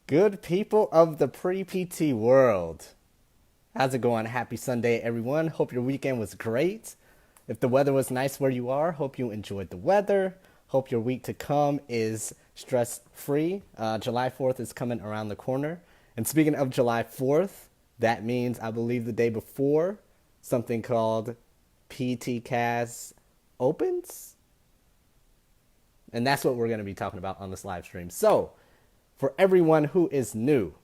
Good people of the pre-PT world. How's it going? Happy Sunday, everyone. Hope your weekend was great. If the weather was nice where you are, hope you enjoyed the weather. Hope your week to come is stress-free. July 4th is coming around the corner. And speaking of July 4th, that means I believe the day before, something called PTCAS opens. And that's what we're going to be talking about on this live stream. So, for everyone who is new,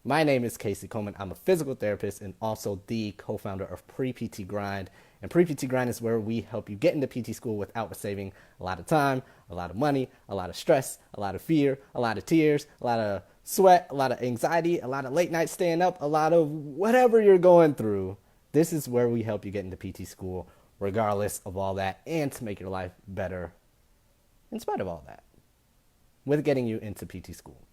my name is Casey Coleman. I'm a physical therapist and also the co-founder of Pre-PT Grind. And Pre-PT Grind is where we help you get into PT school without saving a lot of time, a lot of money, a lot of stress, a lot of fear, a lot of tears, a lot of sweat, a lot of anxiety, a lot of late nights staying up, a lot of whatever you're going through. This is where we help you get into PT school regardless of all that and to make your life better in spite of all that with getting you into PT school.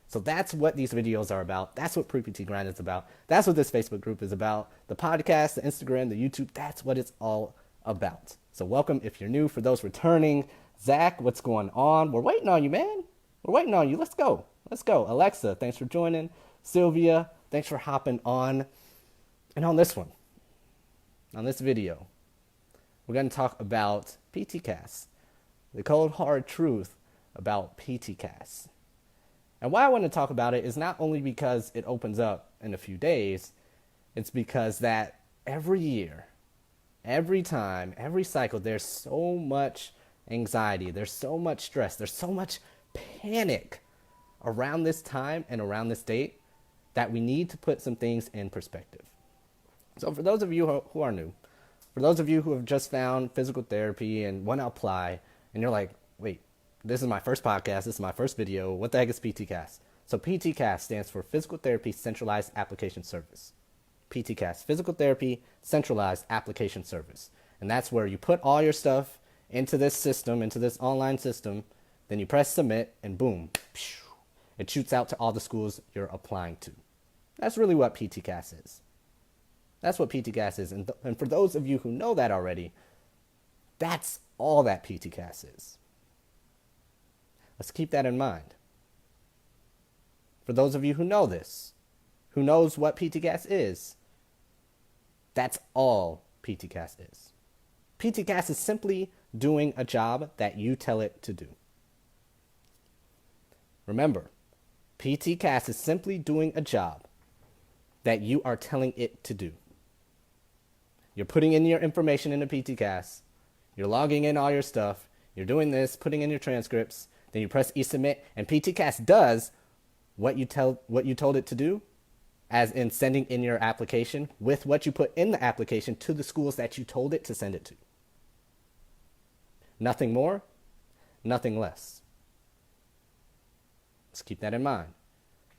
So that's what these videos are about. That's what Pre-PT Grind is about. That's what this Facebook group is about. The podcast, the Instagram, the YouTube, that's what it's all about. So welcome if you're new. For those returning, Zach, what's going on? We're waiting on you, man. We're waiting on you. Let's go. Let's go. Alexa, thanks for joining. Sylvia, thanks for hopping on. And on this one, on this video, we're going to talk about PTCAS, the cold hard truth about PTCAS. And why I want to talk about it is not only because it opens up in a few days, it's because that every year, every time, every cycle, there's so much anxiety, there's so much stress, there's so much panic around this time and around this date that we need to put some things in perspective. So for those of you who are new, for those of you who have just found physical therapy and want to apply, and you're like, wait, this is my first podcast, this is my first video, what the heck is PTCAS? So PTCAS stands for Physical Therapy Centralized Application Service. PTCAS, Physical Therapy Centralized Application Service. And that's where you put all your stuff into this system, into this online system, then you press submit, and boom, it shoots out to all the schools you're applying to. That's really what PTCAS is. That's what PTCAS is. And for those of you who know that already, that's all that PTCAS is. Let's keep that in mind. For those of you who know this, who knows what PTCAS is, that's all PTCAS is. PTCAS is simply doing a job that you tell it to do. Remember, PTCAS is simply doing a job that you are telling it to do. You're putting in your information into PTCAS, you're logging in all your stuff, you're doing this, putting in your transcripts, then you press e-submit, and PTCAS does what you told it to do, as in sending in your application with what you put in the application to the schools that you told it to send it to. Nothing more, nothing less. Let's keep that in mind.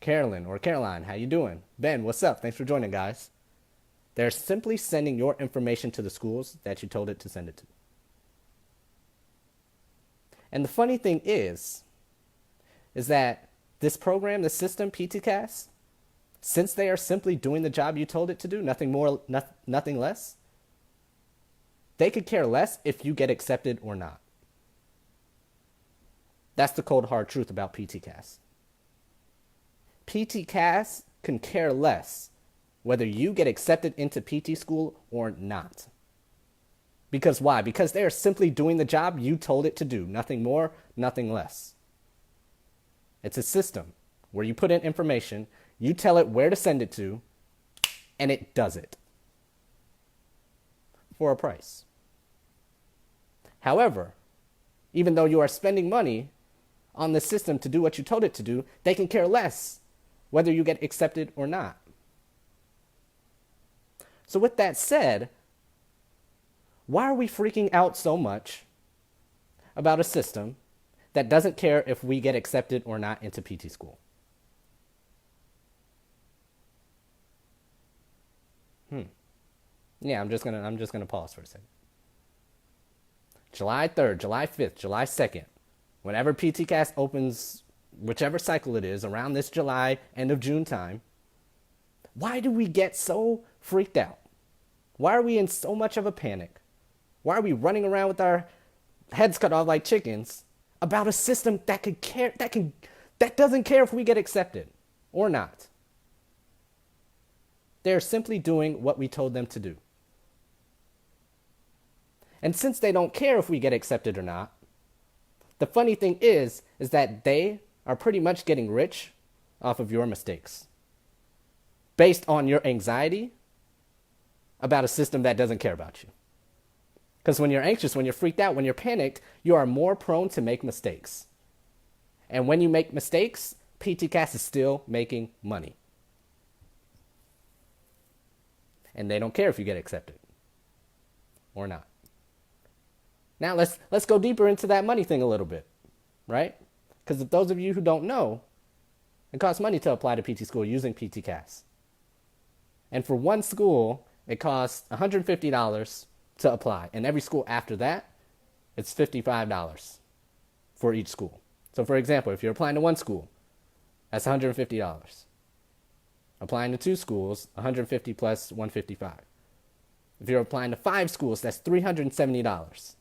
Carolyn or Caroline, how you doing? Ben, what's up? Thanks for joining, guys. They're simply sending your information to the schools that you told it to send it to. And the funny thing is that this program, this system, PTCAS, since they are simply doing the job you told it to do, nothing more, nothing less, they could care less if you get accepted or not. That's the cold hard truth about PTCAS. PTCAS can care less whether you get accepted into PT school or not. Because why? Because they are simply doing the job you told it to do. Nothing more, nothing less. It's a system where you put in information, you tell it where to send it to, and it does it. For a price. However, even though you are spending money on the system to do what you told it to do, they can care less whether you get accepted or not. So with that said, why are we freaking out so much about a system that doesn't care if we get accepted or not into PT school? Yeah, I'm just gonna pause for a second. July 3rd, July 5th, July 2nd, whenever PTCAS opens, whichever cycle it is, around this July, end of June time, why do we get so freaked out? Why are we in so much of a panic? Why are we running around with our heads cut off like chickens about a system that doesn't care if we get accepted? or not. They're simply doing what we told them to do. And since they don't care if we get accepted or not, the funny thing is that they are pretty much getting rich off of your mistakes based on your anxiety about a system that doesn't care about you. Because when you're anxious, when you're freaked out, when you're panicked, you are more prone to make mistakes. And when you make mistakes, PTCAS is still making money. And they don't care if you get accepted or not. Now let's go deeper into that money thing a little bit, right? Because if those of you who don't know, it costs money to apply to PT school using PTCAS. And for one school, it costs $150 to apply. And every school after that, it's $55 for each school. So for example, if you're applying to one school, that's $150. Applying to two schools, $150 plus $155. If you're applying to 5 schools, that's $370.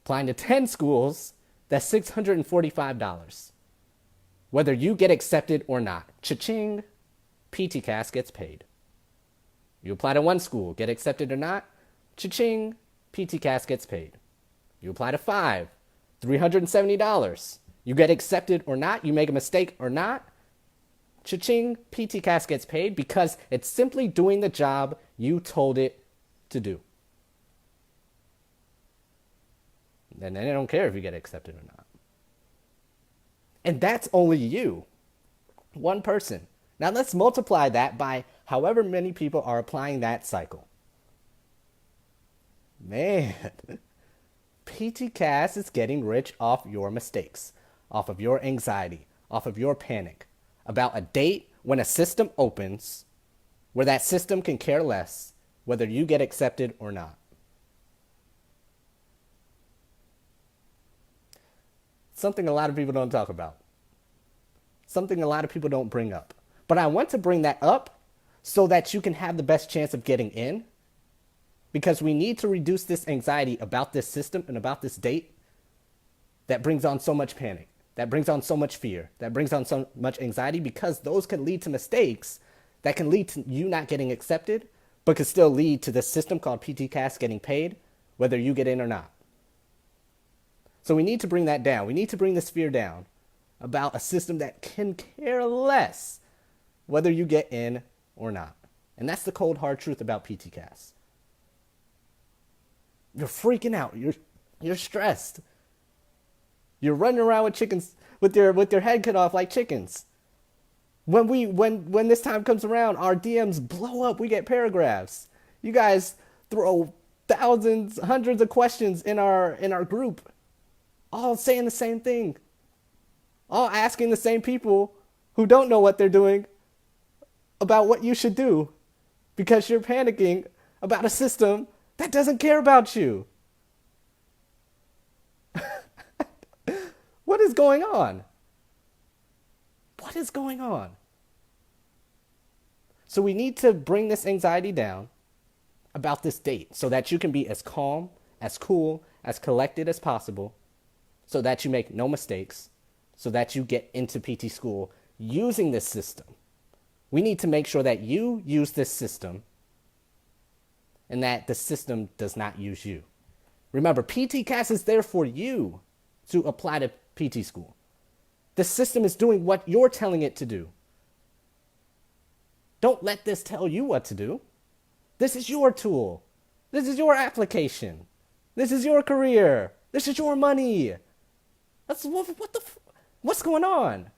Applying to 10 schools, that's $645. Whether you get accepted or not, cha-ching, PTCAS gets paid. You apply to one school, get accepted or not, cha-ching, PTCAS gets paid. You apply to 5, $370. You get accepted or not, you make a mistake or not, cha-ching, PTCAS gets paid because it's simply doing the job you told it to do. And then they don't care if you get accepted or not. And that's only you. One person. Now let's multiply that by however many people are applying that cycle. Man, PTCAS is getting rich off your mistakes, off of your anxiety, off of your panic, about a date when a system opens where that system can care less whether you get accepted or not. Something a lot of people don't talk about. Something a lot of people don't bring up. But I want to bring that up so that you can have the best chance of getting in, because we need to reduce this anxiety about this system and about this date that brings on so much panic, that brings on so much fear, that brings on so much anxiety, because those can lead to mistakes that can lead to you not getting accepted, but could still lead to this system called PTCAS getting paid, whether you get in or not. So we need to bring that down. We need to bring this fear down about a system that can care less whether you get in or not. And that's the cold, hard truth about PTCAS. You're freaking out. You're stressed. You're running around with chickens with your head cut off like chickens. When this time comes around, our DMs blow up. We get paragraphs. You guys throw thousands, hundreds of questions in our group, all saying the same thing, all asking the same people who don't know what they're doing about what you should do, because you're panicking about a system that doesn't care about you. What is going on? What is going on? So we need to bring this anxiety down about this date so that you can be as calm, as cool, as collected as possible, so that you make no mistakes, so that you get into PT school using this system. We need to make sure that you use this system and that the system does not use you. Remember, PTCAS is there for you to apply to PT school. The system is doing what you're telling it to do. Don't let this tell you what to do. This is your tool. This is your application. This is your career. This is your money. What's going on?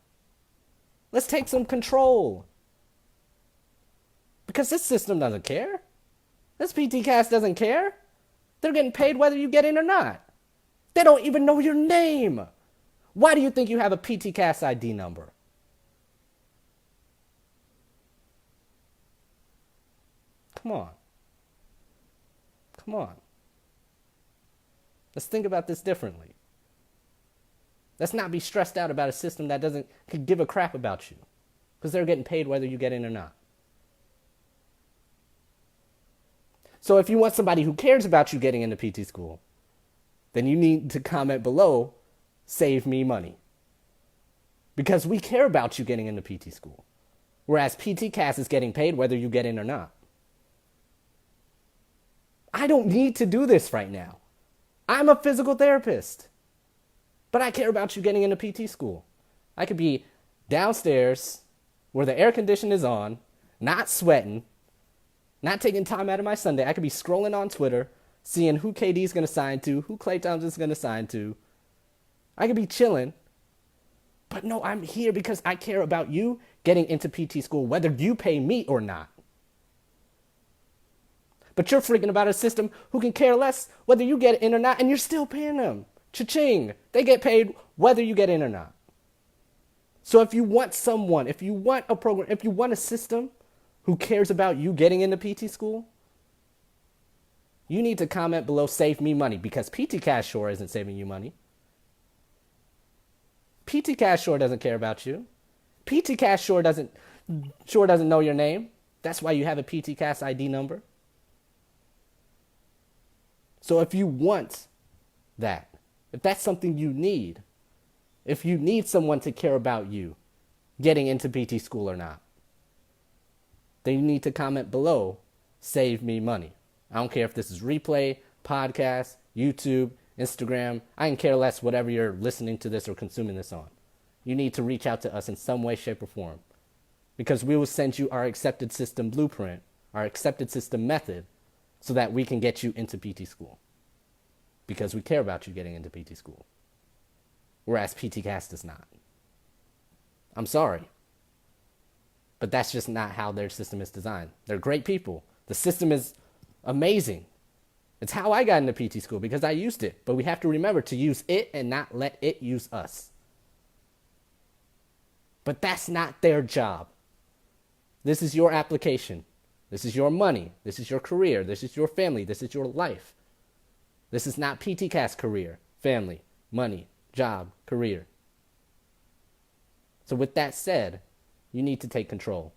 Let's take some control. Because this system doesn't care. This PTCAS doesn't care. They're getting paid whether you get in or not. They don't even know your name. Why do you think you have a PTCAS ID number? Come on. Come on. Let's think about this differently. Let's not be stressed out about a system that could give a crap about you, because they're getting paid whether you get in or not. So if you want somebody who cares about you getting into PT school, then you need to comment below, "Save me money." because we care about you getting into PT school. Whereas PTCAS is getting paid whether you get in or not. I don't need to do this right now. I'm a physical therapist. But I care about you getting into PT school. I could be downstairs where the air condition is on, not sweating, not taking time out of my Sunday. I could be scrolling on Twitter, seeing who KD is going to sign to, who Klay Thompson's going to sign to. I could be chilling. But no, I'm here because I care about you getting into PT school, whether you pay me or not. But you're freaking about a system who can care less whether you get in or not, and you're still paying them. Cha-ching. They get paid whether you get in or not. So if you want someone, if you want a program, if you want a system who cares about you getting into PT school, you need to comment below, save me money, because PTCAS sure isn't saving you money. PTCAS sure doesn't care about you. PTCAS sure doesn't know your name. That's why you have a PTCAS ID number. So if you want that, if that's something you need, if you need someone to care about you getting into PT school or not, then you need to comment below, save me money. I don't care if this is replay, podcast, YouTube, Instagram. I can care less whatever you're listening to this or consuming this on. You need to reach out to us in some way, shape, or form, because we will send you our accepted system blueprint, our accepted system method, so that we can get you into PT school, because we care about you getting into PT school, whereas PTCAS does not. I'm sorry, but that's just not how their system is designed. They're great people. The system is amazing. It's how I got into PT school, because I used it. But we have to remember to use it and not let it use us. But that's not their job. This is your application. This is your money. This is your career. This is your family. This is your life. This is not PTCAS career, family, money, job, career. So with that said, you need to take control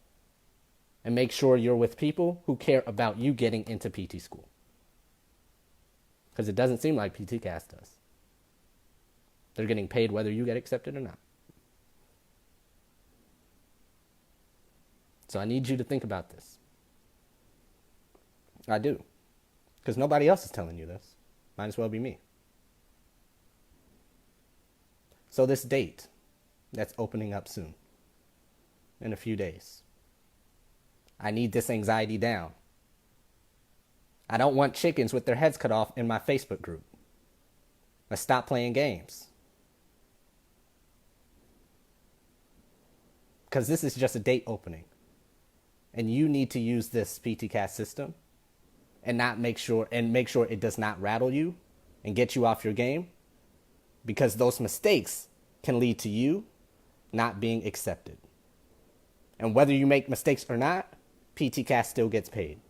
and make sure you're with people who care about you getting into PT school. Because it doesn't seem like PTCAS does. They're getting paid whether you get accepted or not. So I need you to think about this. I do. Because nobody else is telling you this. Might as well be me. So this date that's opening up soon, in a few days, I need this anxiety down. I don't want chickens with their heads cut off in my Facebook group. Let's stop playing games. Because this is just a date opening. And you need to use this PTCAS system and make sure it does not rattle you and get you off your game, because those mistakes can lead to you not being accepted. And whether you make mistakes or not, PTCAS still gets paid.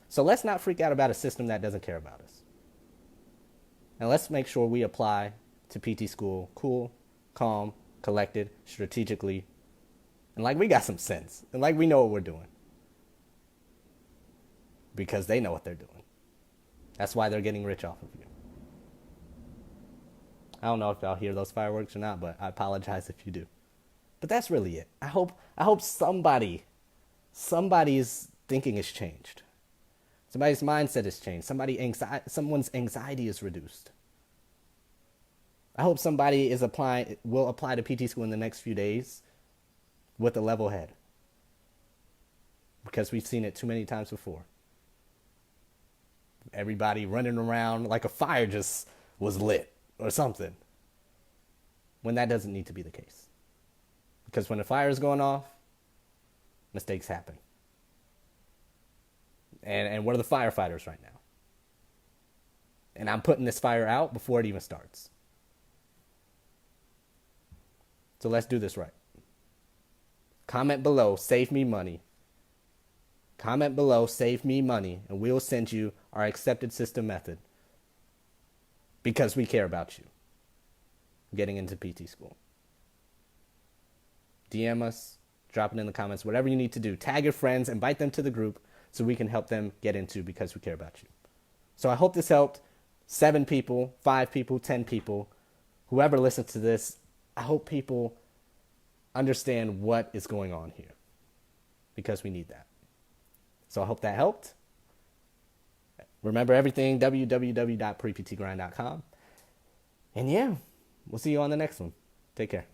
So let's not freak out about a system that doesn't care about us. And let's make sure we apply to PT school cool, calm, collected, strategically, and like we got some sense, and like we know what we're doing. Because they know what they're doing. That's why they're getting rich off of you. I don't know if y'all hear those fireworks or not, but I apologize if you do. But that's really it. I hope somebody's thinking has changed. Somebody's mindset has changed. Someone's anxiety is reduced. I hope somebody will apply to PT school in the next few days with a level head, because we've seen it too many times before. Everybody running around like a fire just was lit or something, when that doesn't need to be the case. Because when a fire is going off, mistakes happen. And we're the firefighters right now. And I'm putting this fire out before it even starts. So let's do this right. Comment below, save me money. Comment below, save me money, and we'll send you our accepted system method, because we care about you getting into PT school. DM us, drop it in the comments, whatever you need to do. Tag your friends, invite them to the group so we can help them get into, because we care about you. So I hope this helped 7 people, 5 people, 10 people. Whoever listens to this, I hope people understand what is going on here because we need that. So I hope that helped. Remember everything, www.preptgrind.com. And yeah, we'll see you on the next one. Take care.